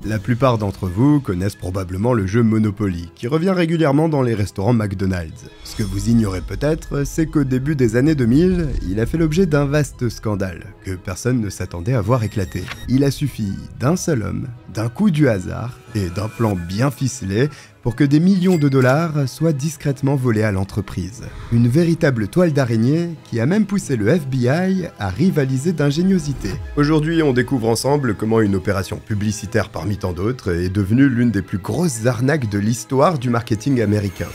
La plupart d'entre vous connaissent probablement le jeu Monopoly, qui revient régulièrement dans les restaurants McDonald's. Ce que vous ignorez peut-être, c'est qu'au début des années 2000, il a fait l'objet d'un vaste scandale, que personne ne s'attendait à voir éclater. Il a suffi d'un seul homme, d'un coup du hasard, et d'un plan bien ficelé, pour que des millions de dollars soient discrètement volés à l'entreprise. Une véritable toile d'araignée qui a même poussé le FBI à rivaliser d'ingéniosité. Aujourd'hui, on découvre ensemble comment une opération publicitaire parmi tant d'autres est devenue l'une des plus grosses arnaques de l'histoire du marketing américain.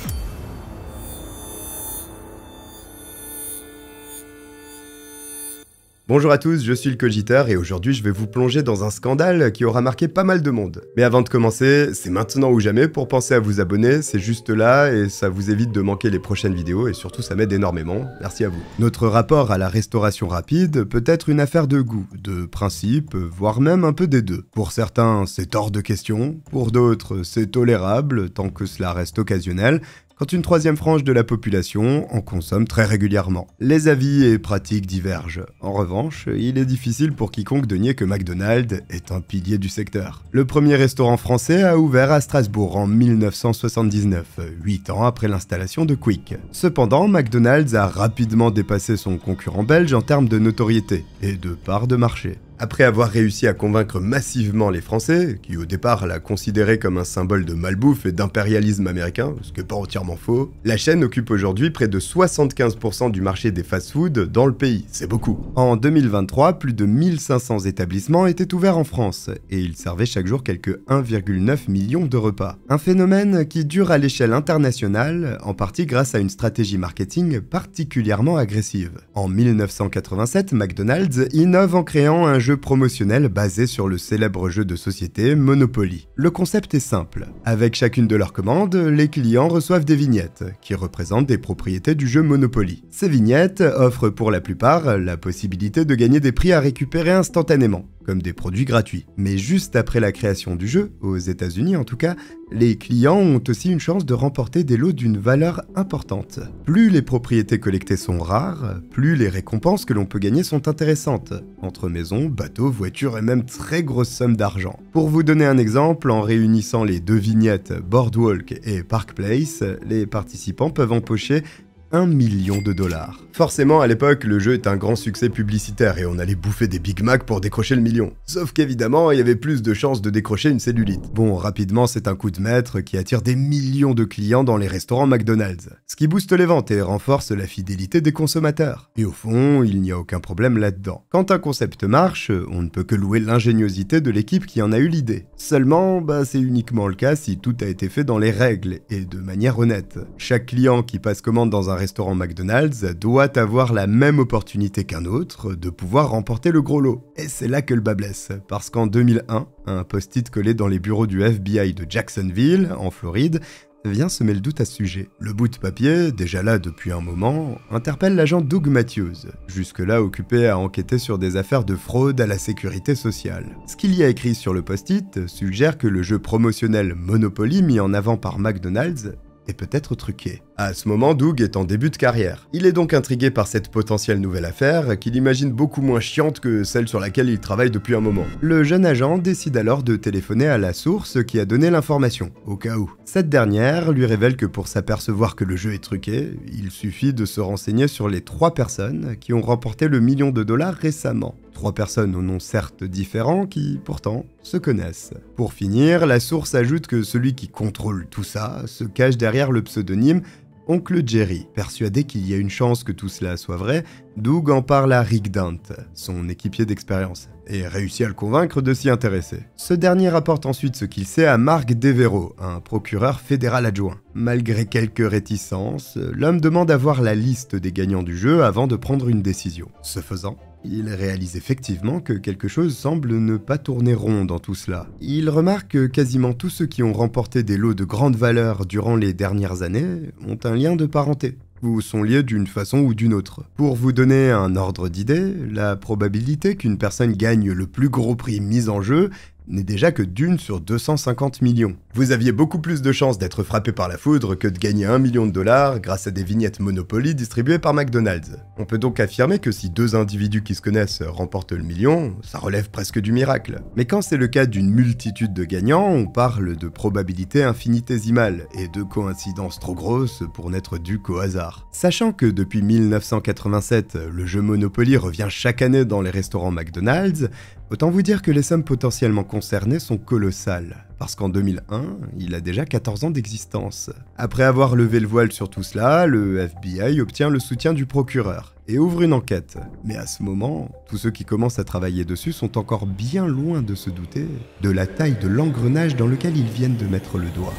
Bonjour à tous, je suis le Cogiteur et aujourd'hui je vais vous plonger dans un scandale qui aura marqué pas mal de monde. Mais avant de commencer, c'est maintenant ou jamais pour penser à vous abonner, c'est juste là et ça vous évite de manquer les prochaines vidéos et surtout ça m'aide énormément, merci à vous. Notre rapport à la restauration rapide peut être une affaire de goût, de principe, voire même un peu des deux. Pour certains, c'est hors de question, pour d'autres, c'est tolérable tant que cela reste occasionnel, quand une troisième frange de la population en consomme très régulièrement. Les avis et pratiques divergent. En revanche, il est difficile pour quiconque de nier que McDonald's est un pilier du secteur. Le premier restaurant français a ouvert à Strasbourg en 1979, 8 ans après l'installation de Quick. Cependant, McDonald's a rapidement dépassé son concurrent belge en termes de notoriété et de part de marché. Après avoir réussi à convaincre massivement les Français, qui au départ la considéraient comme un symbole de malbouffe et d'impérialisme américain, ce qui n'est pas entièrement faux, la chaîne occupe aujourd'hui près de 75% du marché des fast-foods dans le pays, c'est beaucoup. En 2023, plus de 1500 établissements étaient ouverts en France, et ils servaient chaque jour quelques 1,9 million de repas. Un phénomène qui dure à l'échelle internationale, en partie grâce à une stratégie marketing particulièrement agressive. En 1987, McDonald's innove en créant un jeu promotionnel basé sur le célèbre jeu de société Monopoly. Le concept est simple. Avec chacune de leurs commandes, les clients reçoivent des vignettes, qui représentent des propriétés du jeu Monopoly. Ces vignettes offrent pour la plupart la possibilité de gagner des prix à récupérer instantanément, comme des produits gratuits. Mais juste après la création du jeu, aux États-Unis en tout cas, les clients ont aussi une chance de remporter des lots d'une valeur importante. Plus les propriétés collectées sont rares, plus les récompenses que l'on peut gagner sont intéressantes, entre maisons, bateaux, voitures et même très grosses sommes d'argent. Pour vous donner un exemple, en réunissant les deux vignettes Boardwalk et Park Place, les participants peuvent empocher 1 million de dollars. Forcément, à l'époque, le jeu est un grand succès publicitaire et on allait bouffer des Big Mac pour décrocher le million. Sauf qu'évidemment, il y avait plus de chances de décrocher une cellulite. Bon, rapidement, c'est un coup de maître qui attire des millions de clients dans les restaurants McDonald's. Ce qui booste les ventes et renforce la fidélité des consommateurs. Et au fond, il n'y a aucun problème là-dedans. Quand un concept marche, on ne peut que louer l'ingéniosité de l'équipe qui en a eu l'idée. Seulement, c'est uniquement le cas si tout a été fait dans les règles et de manière honnête. Chaque client qui passe commande dans un restaurant McDonald's doit avoir la même opportunité qu'un autre de pouvoir remporter le gros lot. Et c'est là que le bas blesse, parce qu'en 2001, un post-it collé dans les bureaux du FBI de Jacksonville, en Floride, vient semer le doute à ce sujet. Le bout de papier, déjà là depuis un moment, interpelle l'agent Doug Matthews, jusque-là occupé à enquêter sur des affaires de fraude à la sécurité sociale. Ce qu'il y a écrit sur le post-it suggère que le jeu promotionnel Monopoly mis en avant par McDonald's est peut-être truqué. À ce moment, Doug est en début de carrière. Il est donc intrigué par cette potentielle nouvelle affaire, qu'il imagine beaucoup moins chiante que celle sur laquelle il travaille depuis un moment. Le jeune agent décide alors de téléphoner à la source qui a donné l'information, au cas où. Cette dernière lui révèle que pour s'apercevoir que le jeu est truqué, il suffit de se renseigner sur les 3 personnes qui ont remporté le million de dollars récemment. 3 personnes aux noms certes différents qui, pourtant, se connaissent. Pour finir, la source ajoute que celui qui contrôle tout ça se cache derrière le pseudonyme Oncle Jerry. Persuadé qu'il y a une chance que tout cela soit vrai, Doug en parle à Rick Dent, son équipier d'expérience, et réussit à le convaincre de s'y intéresser. Ce dernier rapporte ensuite ce qu'il sait à Mark Devereaux, un procureur fédéral adjoint. Malgré quelques réticences, l'homme demande à voir la liste des gagnants du jeu avant de prendre une décision. Ce faisant, il réalise effectivement que quelque chose semble ne pas tourner rond dans tout cela. Il remarque que quasiment tous ceux qui ont remporté des lots de grande valeur durant les dernières années ont un lien de parenté, ou sont liés d'une façon ou d'une autre. Pour vous donner un ordre d'idée, la probabilité qu'une personne gagne le plus gros prix mis en jeu n'est déjà que d'une sur 250 millions. Vous aviez beaucoup plus de chances d'être frappé par la foudre que de gagner 1 million de dollars grâce à des vignettes Monopoly distribuées par McDonald's. On peut donc affirmer que si deux individus qui se connaissent remportent le million, ça relève presque du miracle. Mais quand c'est le cas d'une multitude de gagnants, on parle de probabilité infinitésimale et de coïncidences trop grosses pour n'être dues qu'au hasard. Sachant que depuis 1987, le jeu Monopoly revient chaque année dans les restaurants McDonald's, autant vous dire que les sommes potentiellement concernées sont colossales, parce qu'en 2001, il a déjà 14 ans d'existence. Après avoir levé le voile sur tout cela, le FBI obtient le soutien du procureur et ouvre une enquête. Mais à ce moment, tous ceux qui commencent à travailler dessus sont encore bien loin de se douter de la taille de l'engrenage dans lequel ils viennent de mettre le doigt.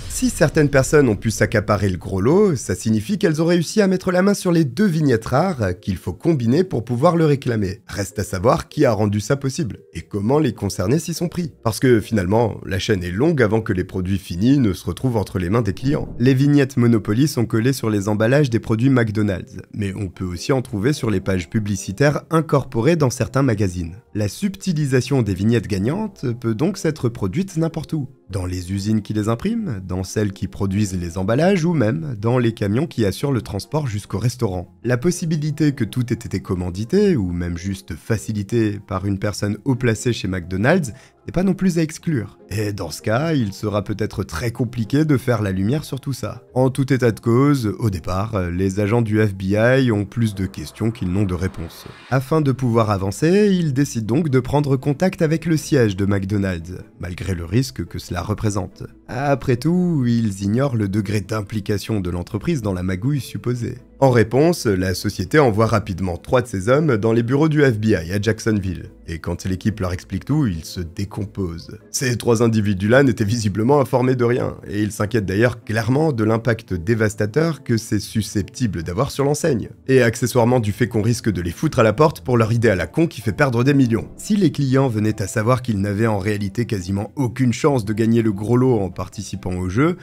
Si certaines personnes ont pu s'accaparer le gros lot, ça signifie qu'elles ont réussi à mettre la main sur les deux vignettes rares qu'il faut combiner pour pouvoir le réclamer. Reste à savoir qui a rendu ça possible, et comment les concernés s'y sont pris. Parce que finalement, la chaîne est longue avant que les produits finis ne se retrouvent entre les mains des clients. Les vignettes Monopoly sont collées sur les emballages des produits McDonald's, mais on peut aussi en trouver sur les pages publicitaires incorporées dans certains magazines. La subtilisation des vignettes gagnantes peut donc s'être produite n'importe où. Dans les usines qui les impriment, dans celles qui produisent les emballages ou même dans les camions qui assurent le transport jusqu'au restaurant. La possibilité que tout ait été commandité ou même juste facilité par une personne haut placée chez McDonald's n'est pas non plus à exclure. Et dans ce cas, il sera peut-être très compliqué de faire la lumière sur tout ça. En tout état de cause, au départ, les agents du FBI ont plus de questions qu'ils n'ont de réponses. Afin de pouvoir avancer, ils décident donc de prendre contact avec le siège de McDonald's, malgré le risque que cela représente. Après tout, ils ignorent le degré d'implication de l'entreprise dans la magouille supposée. En réponse, la société envoie rapidement 3 de ses hommes dans les bureaux du FBI à Jacksonville. Et quand l'équipe leur explique tout, ils se décomposent. Ces 3 individus-là n'étaient visiblement informés de rien, et ils s'inquiètent d'ailleurs clairement de l'impact dévastateur que c'est susceptible d'avoir sur l'enseigne. Et accessoirement du fait qu'on risque de les foutre à la porte pour leur idée à la con qui fait perdre des millions. Si les clients venaient à savoir qu'ils n'avaient en réalité quasiment aucune chance de gagner le gros lot en participant au jeu,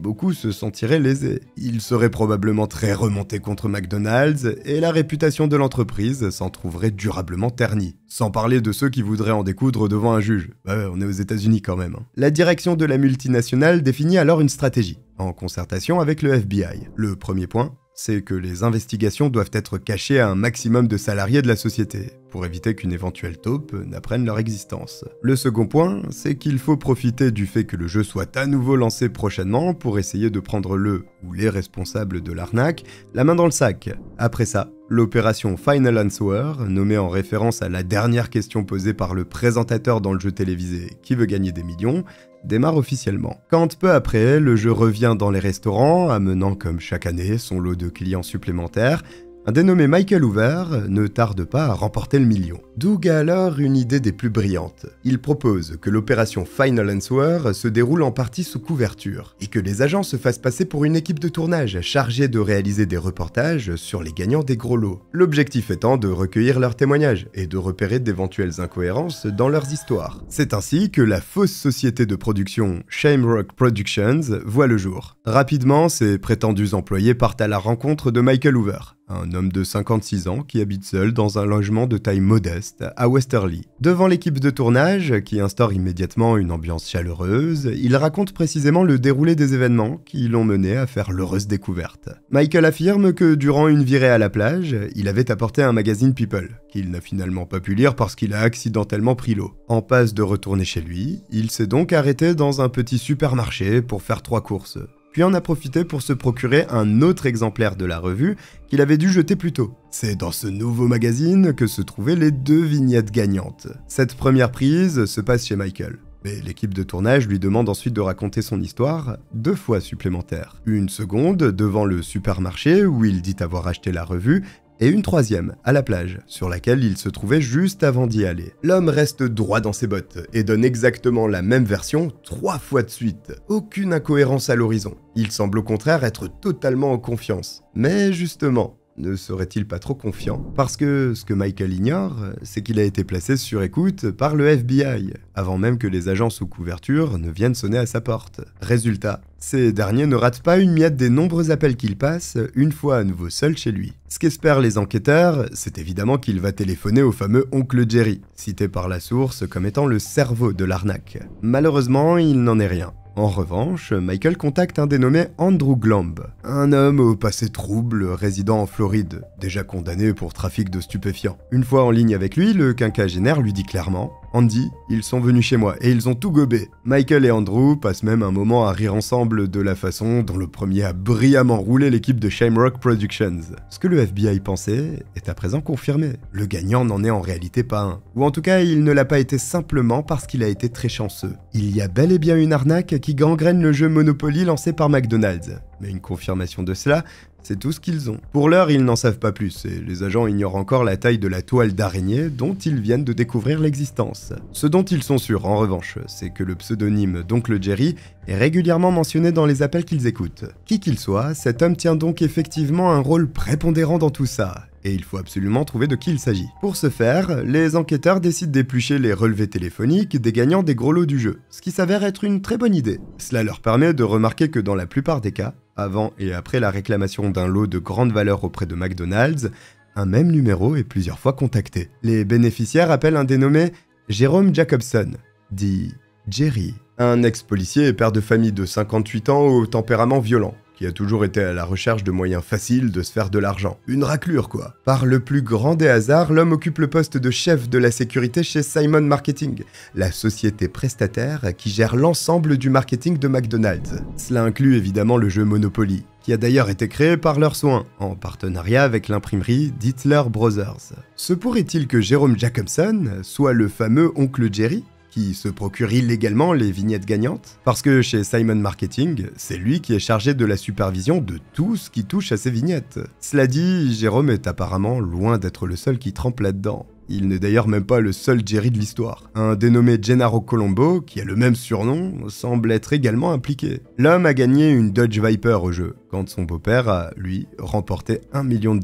beaucoup se sentiraient lésés. Ils seraient probablement très remontés contre McDonald's et la réputation de l'entreprise s'en trouverait durablement ternie. Sans parler de ceux qui voudraient en découdre devant un juge. Ouais, on est aux États-Unis quand même. La direction de la multinationale définit alors une stratégie, en concertation avec le FBI. Le premier point, c'est que les investigations doivent être cachées à un maximum de salariés de la société, pour éviter qu'une éventuelle taupe n'apprenne leur existence. Le second point, c'est qu'il faut profiter du fait que le jeu soit à nouveau lancé prochainement pour essayer de prendre le ou les responsables de l'arnaque la main dans le sac. Après ça, l'opération Final Answer, nommée en référence à la dernière question posée par le présentateur dans le jeu télévisé Qui veut gagner des millions, démarre officiellement. Quand peu après, le jeu revient dans les restaurants, amenant comme chaque année son lot de clients supplémentaires, un dénommé Michael Hoover ne tarde pas à remporter le million. Doug a alors une idée des plus brillantes. Il propose que l'opération Final Answer se déroule en partie sous couverture, et que les agents se fassent passer pour une équipe de tournage chargée de réaliser des reportages sur les gagnants des gros lots. L'objectif étant de recueillir leurs témoignages et de repérer d'éventuelles incohérences dans leurs histoires. C'est ainsi que la fausse société de production Shamrock Productions voit le jour. Rapidement, ses prétendus employés partent à la rencontre de Michael Hoover, un homme de 56 ans qui habite seul dans un logement de taille modeste à Westerly. Devant l'équipe de tournage, qui instaure immédiatement une ambiance chaleureuse, il raconte précisément le déroulé des événements qui l'ont mené à faire l'heureuse découverte. Michael affirme que durant une virée à la plage, il avait apporté un magazine People, qu'il n'a finalement pas pu lire parce qu'il a accidentellement pris l'eau. En passe de retourner chez lui, il s'est donc arrêté dans un petit supermarché pour faire 3 courses. Puis en a profité pour se procurer un autre exemplaire de la revue qu'il avait dû jeter plus tôt. C'est dans ce nouveau magazine que se trouvaient les 2 vignettes gagnantes. Cette première prise se passe chez Michael. Mais l'équipe de tournage lui demande ensuite de raconter son histoire 2 fois supplémentaire. Une seconde devant le supermarché où il dit avoir acheté la revue, et une 3e, à la plage, sur laquelle il se trouvait juste avant d'y aller. L'homme reste droit dans ses bottes et donne exactement la même version 3 fois de suite. Aucune incohérence à l'horizon. Il semble au contraire être totalement en confiance. Mais justement, Ne serait-il pas trop confiant? Parce que ce que Michael ignore, c'est qu'il a été placé sur écoute par le FBI, avant même que les agents sous couverture ne viennent sonner à sa porte. Résultat, ces derniers ne ratent pas une miette des nombreux appels qu'il passe, une fois à nouveau seul chez lui. Ce qu'espèrent les enquêteurs, c'est évidemment qu'il va téléphoner au fameux oncle Jerry, cité par la source comme étant le cerveau de l'arnaque. Malheureusement, il n'en est rien. En revanche, Michael contacte un dénommé Andrew Glamb, un homme au passé trouble résidant en Floride, déjà condamné pour trafic de stupéfiants. Une fois en ligne avec lui, le quinquagénaire lui dit clairement « Andy, ils sont venus chez moi et ils ont tout gobé ». Michael et Andrew passent même un moment à rire ensemble de la façon dont le premier a brillamment roulé l'équipe de Shamrock Productions. Ce que le FBI pensait est à présent confirmé. Le gagnant n'en est en réalité pas un. Ou en tout cas, il ne l'a pas été simplement parce qu'il a été très chanceux. Il y a bel et bien une arnaque qui gangrène le jeu Monopoly lancé par McDonald's. Mais une confirmation de cela, c'est tout ce qu'ils ont. Pour l'heure, ils n'en savent pas plus, et les agents ignorent encore la taille de la toile d'araignée dont ils viennent de découvrir l'existence. Ce dont ils sont sûrs, en revanche, c'est que le pseudonyme d'Oncle Jerry est régulièrement mentionné dans les appels qu'ils écoutent. Qui qu'il soit, cet homme tient donc effectivement un rôle prépondérant dans tout ça, et il faut absolument trouver de qui il s'agit. Pour ce faire, les enquêteurs décident d'éplucher les relevés téléphoniques des gagnants des gros lots du jeu, ce qui s'avère être une très bonne idée. Cela leur permet de remarquer que dans la plupart des cas, avant et après la réclamation d'un lot de grande valeur auprès de McDonald's, un même numéro est plusieurs fois contacté. Les bénéficiaires appellent un dénommé Jérôme Jacobson, dit Jerry, un ex-policier et père de famille de 58 ans au tempérament violent, qui a toujours été à la recherche de moyens faciles de se faire de l'argent. Une raclure, quoi. Par le plus grand des hasards, l'homme occupe le poste de chef de la sécurité chez Simon Marketing, la société prestataire qui gère l'ensemble du marketing de McDonald's. Cela inclut évidemment le jeu Monopoly, qui a d'ailleurs été créé par leurs soins, en partenariat avec l'imprimerie d'Hitler Brothers. Se pourrait-il que Jérôme Jacobson soit le fameux oncle Jerry qui se procure illégalement les vignettes gagnantes? Parce que chez Simon Marketing, c'est lui qui est chargé de la supervision de tout ce qui touche à ces vignettes. Cela dit, Jérôme est apparemment loin d'être le seul qui trempe là-dedans. Il n'est d'ailleurs même pas le seul Jerry de l'histoire. Un dénommé Gennaro Colombo, qui a le même surnom, semble être également impliqué. L'homme a gagné une Dodge Viper au jeu, quand son beau-père a, lui, remporté $1 million.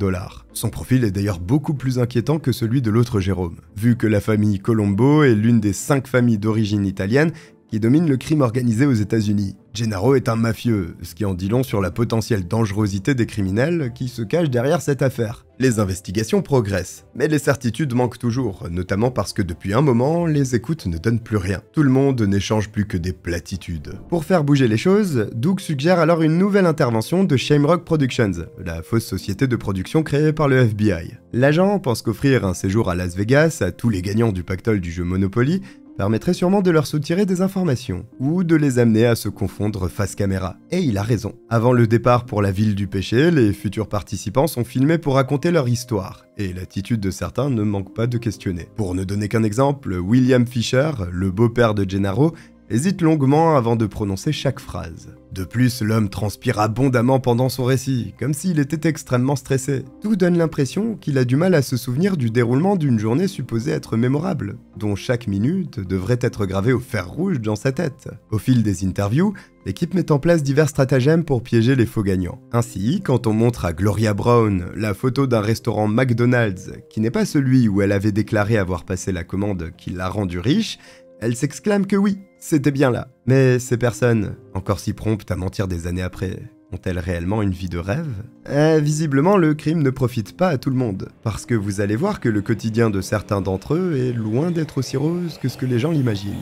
Son profil est d'ailleurs beaucoup plus inquiétant que celui de l'autre Jérôme, vu que la famille Colombo est l'une des 5 familles d'origine italienne qui domine le crime organisé aux États-Unis. Gennaro est un mafieux, ce qui en dit long sur la potentielle dangerosité des criminels qui se cachent derrière cette affaire. Les investigations progressent, mais les certitudes manquent toujours, notamment parce que depuis un moment, les écoutes ne donnent plus rien. Tout le monde n'échange plus que des platitudes. Pour faire bouger les choses, Doug suggère alors une nouvelle intervention de Shamrock Productions, la fausse société de production créée par le FBI. L'agent pense qu'offrir un séjour à Las Vegas à tous les gagnants du pactole du jeu Monopoly permettrait sûrement de leur soutirer des informations, ou de les amener à se confondre face caméra. Et il a raison. Avant le départ pour la ville du péché, les futurs participants sont filmés pour raconter leur histoire, et l'attitude de certains ne manque pas de questionner. Pour ne donner qu'un exemple, William Fisher, le beau-père de Gennaro, hésite longuement avant de prononcer chaque phrase. De plus, l'homme transpire abondamment pendant son récit, comme s'il était extrêmement stressé. Tout donne l'impression qu'il a du mal à se souvenir du déroulement d'une journée supposée être mémorable, dont chaque minute devrait être gravée au fer rouge dans sa tête. Au fil des interviews, l'équipe met en place divers stratagèmes pour piéger les faux gagnants. Ainsi, quand on montre à Gloria Brown la photo d'un restaurant McDonald's, qui n'est pas celui où elle avait déclaré avoir passé la commande qui l'a rendue riche, elle s'exclame que oui, c'était bien là. Mais ces personnes, encore si promptes à mentir des années après, ont-elles réellement une vie de rêve? Visiblement, le crime ne profite pas à tout le monde, parce que vous allez voir que le quotidien de certains d'entre eux est loin d'être aussi rose que ce que les gens l'imaginent.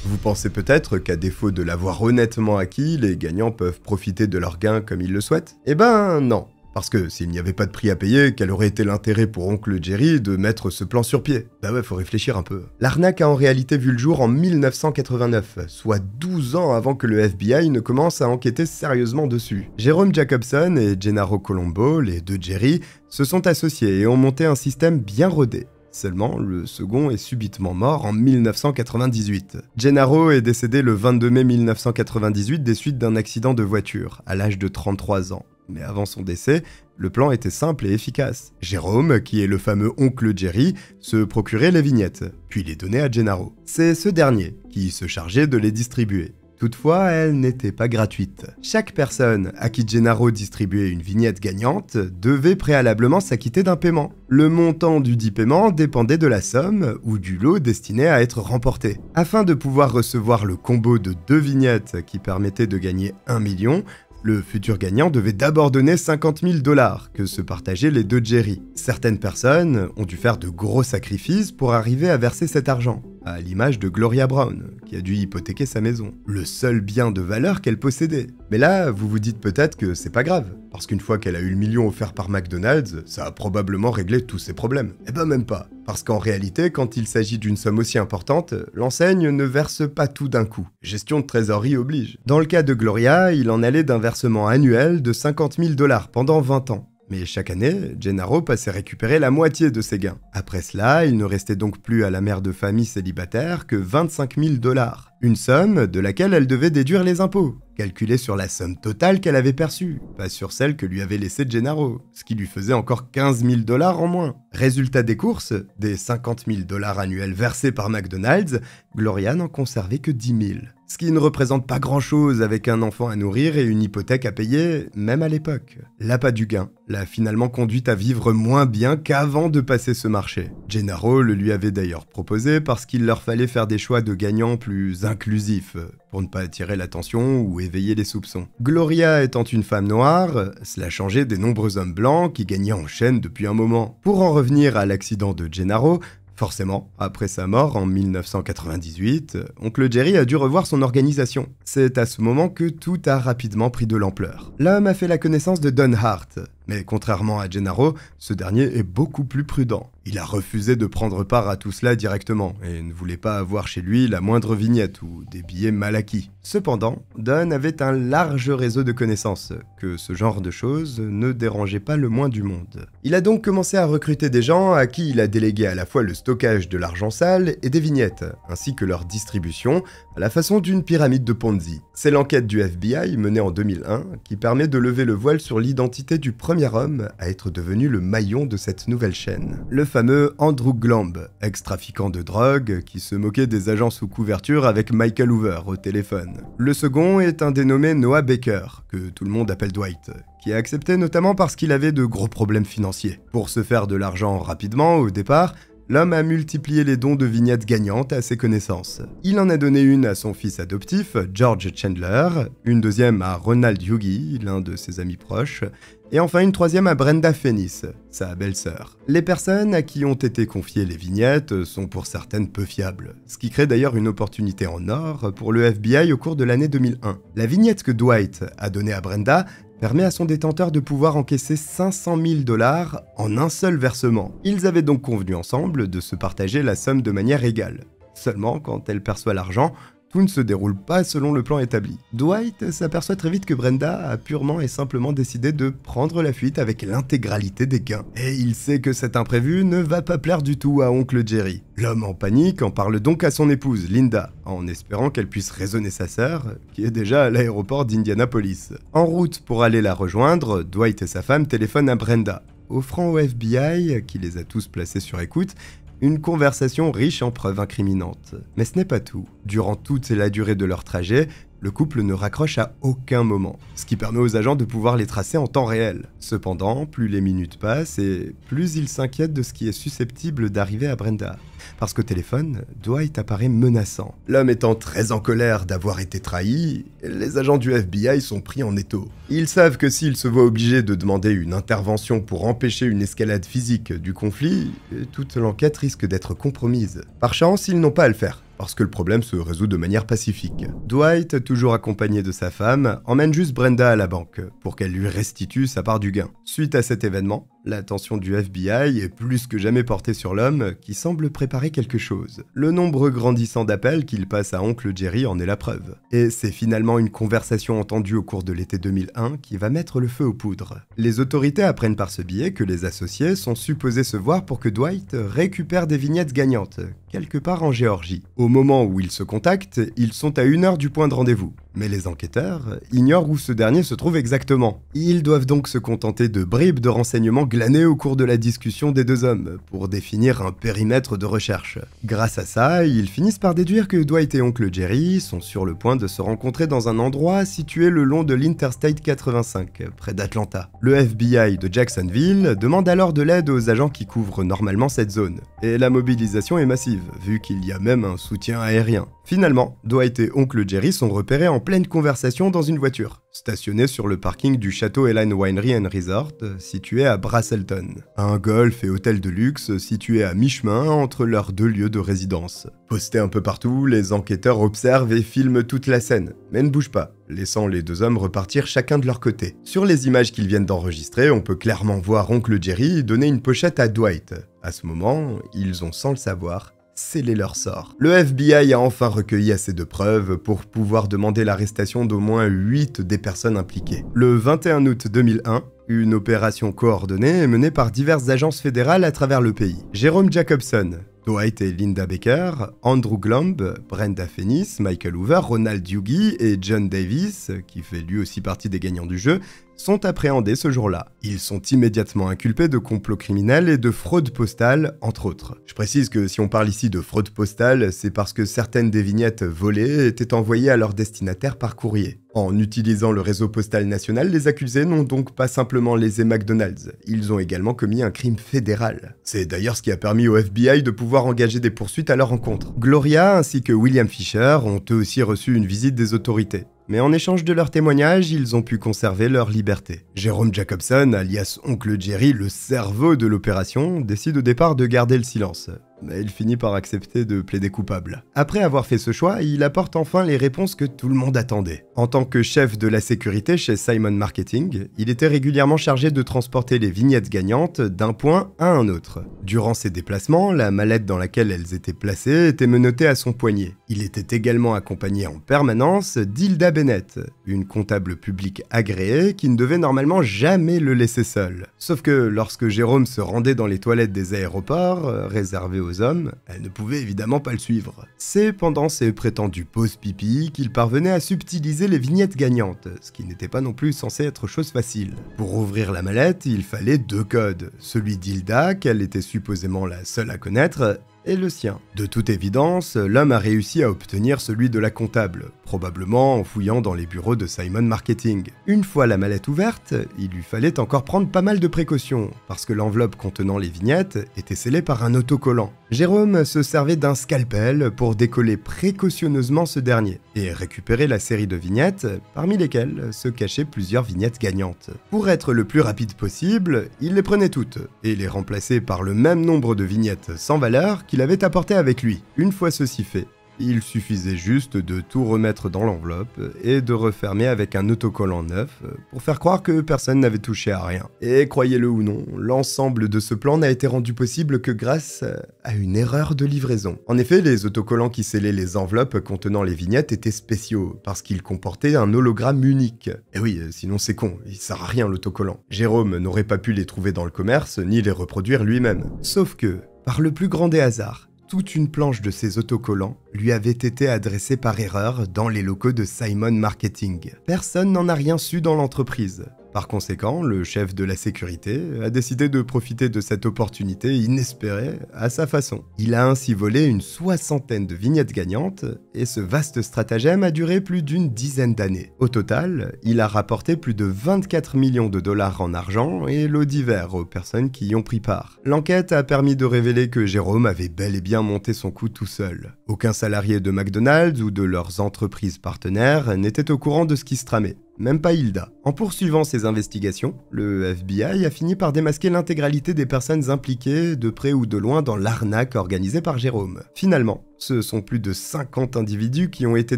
Vous pensez peut-être qu'à défaut de l'avoir honnêtement acquis, les gagnants peuvent profiter de leurs gains comme ils le souhaitent? Eh ben non. Parce que s'il n'y avait pas de prix à payer, quel aurait été l'intérêt pour oncle Jerry de mettre ce plan sur pied? Bah ouais, faut réfléchir un peu. L'arnaque a en réalité vu le jour en 1989, soit 12 ans avant que le FBI ne commence à enquêter sérieusement dessus. Jérôme Jacobson et Gennaro Colombo, les deux Jerry, se sont associés et ont monté un système bien rodé. Seulement, le second est subitement mort en 1998. Gennaro est décédé le 22 mai 1998 des suites d'un accident de voiture, à l'âge de 33 ans. Mais avant son décès, le plan était simple et efficace. Jérôme, qui est le fameux oncle Jerry, se procurait les vignettes, puis les donnait à Gennaro. C'est ce dernier qui se chargeait de les distribuer. Toutefois, elle n'était pas gratuite. Chaque personne à qui Gennaro distribuait une vignette gagnante devait préalablement s'acquitter d'un paiement. Le montant du dit paiement dépendait de la somme ou du lot destiné à être remporté. Afin de pouvoir recevoir le combo de 2 vignettes qui permettait de gagner 1 million, le futur gagnant devait d'abord donner 50 000 $ que se partageaient les deux Jerry. Certaines personnes ont dû faire de gros sacrifices pour arriver à verser cet argent, à l'image de Gloria Brown, qui a dû hypothéquer sa maison, le seul bien de valeur qu'elle possédait. Mais là, vous vous dites peut-être que c'est pas grave, parce qu'une fois qu'elle a eu le million offert par McDonald's, ça a probablement réglé tous ses problèmes. Eh ben même pas, parce qu'en réalité, quand il s'agit d'une somme aussi importante, l'enseigne ne verse pas tout d'un coup. Gestion de trésorerie oblige. Dans le cas de Gloria, il en allait d'un versement annuel de 50 000 $ pendant 20 ans. Mais chaque année, Gennaro passait récupérer la moitié de ses gains. Après cela, il ne restait donc plus à la mère de famille célibataire que 25 000 $. Une somme de laquelle elle devait déduire les impôts, calculés sur la somme totale qu'elle avait perçue, pas sur celle que lui avait laissée Gennaro, ce qui lui faisait encore 15 000 $ en moins. Résultat des courses, des 50 000 $ annuels versés par McDonald's, Gloria n'en conservait que 10 000. Ce qui ne représente pas grand-chose avec un enfant à nourrir et une hypothèque à payer, même à l'époque. L'appât du gain l'a finalement conduite à vivre moins bien qu'avant de passer ce marché. Gennaro le lui avait d'ailleurs proposé parce qu'il leur fallait faire des choix de gagnants plus inclusifs, pour ne pas attirer l'attention ou éveiller les soupçons. Gloria étant une femme noire, cela changeait des nombreux hommes blancs qui gagnaient en chaîne depuis un moment. Pour en revenir à l'accident de Gennaro, forcément, après sa mort en 1998, Oncle Jerry a dû revoir son organisation. C'est à ce moment que tout a rapidement pris de l'ampleur. L'homme a fait la connaissance de Don Hart, mais contrairement à Gennaro, ce dernier est beaucoup plus prudent. Il a refusé de prendre part à tout cela directement et ne voulait pas avoir chez lui la moindre vignette ou des billets mal acquis. Cependant, Don avait un large réseau de connaissances, que ce genre de choses ne dérangeait pas le moins du monde. Il a donc commencé à recruter des gens à qui il a délégué à la fois le stockage de l'argent sale et des vignettes, ainsi que leur distribution à la façon d'une pyramide de Ponzi. C'est l'enquête du FBI menée en 2001 qui permet de lever le voile sur l'identité du premier homme à être devenu le maillon de cette nouvelle chaîne. Le fameux Andrew Glamb, ex-trafiquant de drogue qui se moquait des agents sous couverture avec Michael Hoover au téléphone. Le second est un dénommé Noah Baker, que tout le monde appelle Dwight, qui a accepté notamment parce qu'il avait de gros problèmes financiers. Pour se faire de l'argent rapidement au départ, l'homme a multiplié les dons de vignettes gagnantes à ses connaissances. Il en a donné une à son fils adoptif, George Chandler, une deuxième à Ronald Hughie, l'un de ses amis proches, et enfin une troisième à Brenda Fennis, sa belle-sœur. Les personnes à qui ont été confiées les vignettes sont pour certaines peu fiables, ce qui crée d'ailleurs une opportunité en or pour le FBI au cours de l'année 2001. La vignette que Dwight a donnée à Brenda permet à son détenteur de pouvoir encaisser 500 000 $ en un seul versement. Ils avaient donc convenu ensemble de se partager la somme de manière égale. Seulement, quand elle perçoit l'argent, tout ne se déroule pas selon le plan établi. Dwight s'aperçoit très vite que Brenda a purement et simplement décidé de prendre la fuite avec l'intégralité des gains. Et il sait que cet imprévu ne va pas plaire du tout à Oncle Jerry. L'homme en panique en parle donc à son épouse, Linda, en espérant qu'elle puisse raisonner sa sœur, qui est déjà à l'aéroport d'Indianapolis. En route pour aller la rejoindre, Dwight et sa femme téléphonent à Brenda, offrant au FBI, qui les a tous placés sur écoute, une conversation riche en preuves incriminantes. Mais ce n'est pas tout. Durant toute la durée de leur trajet, le couple ne raccroche à aucun moment, ce qui permet aux agents de pouvoir les tracer en temps réel. Cependant, plus les minutes passent et plus ils s'inquiètent de ce qui est susceptible d'arriver à Brenda. Parce qu'au téléphone, Dwight apparaît menaçant. L'homme étant très en colère d'avoir été trahi, les agents du FBI sont pris en étau. Ils savent que s'ils se voient obligés de demander une intervention pour empêcher une escalade physique du conflit, toute l'enquête risque d'être compromise. Par chance, ils n'ont pas à le faire, parce que le problème se résout de manière pacifique. Dwight, toujours accompagné de sa femme, emmène juste Brenda à la banque, pour qu'elle lui restitue sa part du gain. Suite à cet événement, l'attention du FBI est plus que jamais portée sur l'homme qui semble préparer quelque chose. Le nombre grandissant d'appels qu'il passe à Oncle Jerry en est la preuve. Et c'est finalement une conversation entendue au cours de l'été 2001 qui va mettre le feu aux poudres. Les autorités apprennent par ce biais que les associés sont supposés se voir pour que Dwight récupère des vignettes gagnantes, quelque part en Géorgie. Au moment où ils se contactent, ils sont à 1 heure du point de rendez-vous. Mais les enquêteurs ignorent où ce dernier se trouve exactement. Ils doivent donc se contenter de bribes de renseignements glanés au cours de la discussion des deux hommes, pour définir un périmètre de recherche. Grâce à ça, ils finissent par déduire que Dwight et oncle Jerry sont sur le point de se rencontrer dans un endroit situé le long de l'Interstate 85, près d'Atlanta. Le FBI de Jacksonville demande alors de l'aide aux agents qui couvrent normalement cette zone. Et la mobilisation est massive, vu qu'il y a même un soutien aérien. Finalement, Dwight et oncle Jerry sont repérés en pleine conversation dans une voiture, stationnée sur le parking du Château Ellen Winery and Resort, situé à Braselton. Un golf et hôtel de luxe situé à mi-chemin entre leurs deux lieux de résidence. Postés un peu partout, les enquêteurs observent et filment toute la scène, mais ne bougent pas, laissant les deux hommes repartir chacun de leur côté. Sur les images qu'ils viennent d'enregistrer, on peut clairement voir oncle Jerry donner une pochette à Dwight. À ce moment, ils ont, sans le savoir, scellé leur sort. Le FBI a enfin recueilli assez de preuves pour pouvoir demander l'arrestation d'au moins 8 des personnes impliquées. Le 21 août 2001, une opération coordonnée est menée par diverses agences fédérales à travers le pays. Jerome Jacobson, Dwight et Linda Baker, Andrew Glomb, Brenda Fennis, Michael Hoover, Ronald Hughie et John Davis, qui fait lui aussi partie des gagnants du jeu, sont appréhendés ce jour-là. Ils sont immédiatement inculpés de complot criminel et de fraude postale, entre autres. Je précise que si on parle ici de fraude postale, c'est parce que certaines des vignettes volées étaient envoyées à leur destinataire par courrier. En utilisant le réseau postal national, les accusés n'ont donc pas simplement lésé McDonald's, ils ont également commis un crime fédéral. C'est d'ailleurs ce qui a permis au FBI de pouvoir engager des poursuites à leur encontre. Gloria ainsi que William Fisher ont eux aussi reçu une visite des autorités. Mais en échange de leurs témoignages, ils ont pu conserver leur liberté. Jerome Jacobson, alias oncle Jerry, le cerveau de l'opération, décide au départ de garder le silence. Mais il finit par accepter de plaider coupable. Après avoir fait ce choix, il apporte enfin les réponses que tout le monde attendait. En tant que chef de la sécurité chez Simon Marketing, il était régulièrement chargé de transporter les vignettes gagnantes d'un point à un autre. Durant ces déplacements, la mallette dans laquelle elles étaient placées était menottée à son poignet. Il était également accompagné en permanence d'Hilda Bennett, une comptable publique agréée qui ne devait normalement jamais le laisser seul. Sauf que lorsque Jérôme se rendait dans les toilettes des aéroports, réservées aux hommes, elle ne pouvait évidemment pas le suivre. C'est pendant ses prétendues pauses pipi qu'il parvenait à subtiliser les vignettes gagnantes, ce qui n'était pas non plus censé être chose facile. Pour ouvrir la mallette, il fallait 2 codes, celui d'Hilda, qu'elle était supposément la seule à connaître, et le sien. De toute évidence, l'homme a réussi à obtenir celui de la comptable, probablement en fouillant dans les bureaux de Simon Marketing. Une fois la mallette ouverte, il lui fallait encore prendre pas mal de précautions, parce que l'enveloppe contenant les vignettes était scellée par un autocollant. Jérôme se servait d'un scalpel pour décoller précautionneusement ce dernier, et récupérer la série de vignettes, parmi lesquelles se cachaient plusieurs vignettes gagnantes. Pour être le plus rapide possible, il les prenait toutes, et les remplaçait par le même nombre de vignettes sans valeur qu'il avait apporté avec lui. Une fois ceci fait, il suffisait juste de tout remettre dans l'enveloppe et de refermer avec un autocollant neuf pour faire croire que personne n'avait touché à rien. Et croyez-le ou non, l'ensemble de ce plan n'a été rendu possible que grâce à une erreur de livraison. En effet, les autocollants qui scellaient les enveloppes contenant les vignettes étaient spéciaux parce qu'ils comportaient un hologramme unique. Et oui, sinon c'est con, il sert à rien l'autocollant. Jérôme n'aurait pas pu les trouver dans le commerce ni les reproduire lui-même. Sauf que, par le plus grand des hasards, toute une planche de ces autocollants lui avait été adressée par erreur dans les locaux de Simon Marketing. Personne n'en a rien su dans l'entreprise. Par conséquent, le chef de la sécurité a décidé de profiter de cette opportunité inespérée à sa façon. Il a ainsi volé une 60aine de vignettes gagnantes et ce vaste stratagème a duré plus d'une dizaine d'années. Au total, il a rapporté plus de 24 millions de dollars en argent et lots divers aux personnes qui y ont pris part. L'enquête a permis de révéler que Jérôme avait bel et bien monté son coup tout seul. Aucun salarié de McDonald's ou de leurs entreprises partenaires n'était au courant de ce qui se tramait. Même pas Hilda. En poursuivant ses investigations, le FBI a fini par démasquer l'intégralité des personnes impliquées de près ou de loin dans l'arnaque organisée par Jérôme. Finalement, ce sont plus de 50 individus qui ont été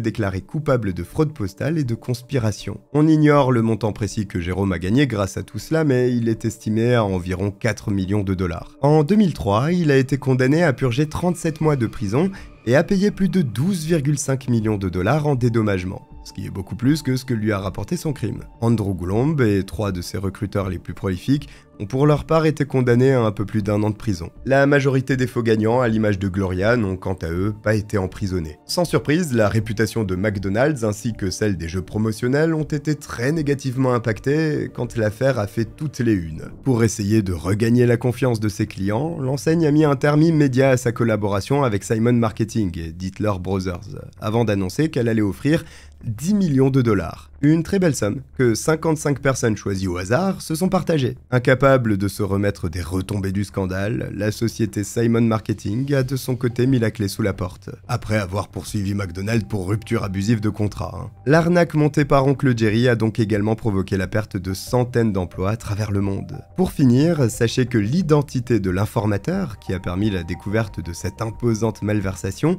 déclarés coupables de fraude postale et de conspiration. On ignore le montant précis que Jérôme a gagné grâce à tout cela, mais il est estimé à environ 4 millions de dollars. En 2003, il a été condamné à purger 37 mois de prison et a payé plus de 12,5 millions de dollars en dédommagement, ce qui est beaucoup plus que ce que lui a rapporté son crime. Andrew Glomb et 3 de ses recruteurs les plus prolifiques ont pour leur part été condamnés à un peu plus d'1 an de prison. La majorité des faux gagnants, à l'image de Gloria, n'ont quant à eux pas été emprisonnés. Sans surprise, la réputation de McDonald's ainsi que celle des jeux promotionnels ont été très négativement impactées quand l'affaire a fait toutes les unes. Pour essayer de regagner la confiance de ses clients, l'enseigne a mis un terme immédiat à sa collaboration avec Simon Marketing et Dietler Brothers, avant d'annoncer qu'elle allait offrir 10 millions de dollars. Une très belle somme que 55 personnes choisies au hasard se sont partagées. Incapable de se remettre des retombées du scandale, la société Simon Marketing a de son côté mis la clé sous la porte, après avoir poursuivi McDonald's pour rupture abusive de contrat. L'arnaque montée par Oncle Jerry a donc également provoqué la perte de centaines d'emplois à travers le monde. Pour finir, sachez que l'identité de l'informateur, qui a permis la découverte de cette imposante malversation,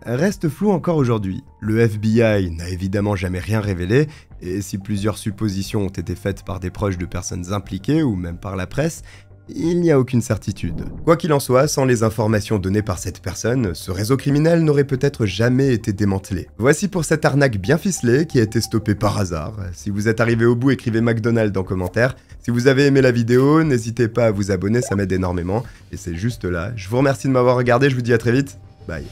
reste flou encore aujourd'hui. Le FBI n'a évidemment jamais rien révélé, et si plusieurs suppositions ont été faites par des proches de personnes impliquées ou même par la presse, il n'y a aucune certitude. Quoi qu'il en soit, sans les informations données par cette personne, ce réseau criminel n'aurait peut-être jamais été démantelé. Voici pour cette arnaque bien ficelée qui a été stoppée par hasard. Si vous êtes arrivé au bout, écrivez McDonald's en commentaire. Si vous avez aimé la vidéo, n'hésitez pas à vous abonner, ça m'aide énormément. Et c'est juste là. Je vous remercie de m'avoir regardé, je vous dis à très vite. Bye.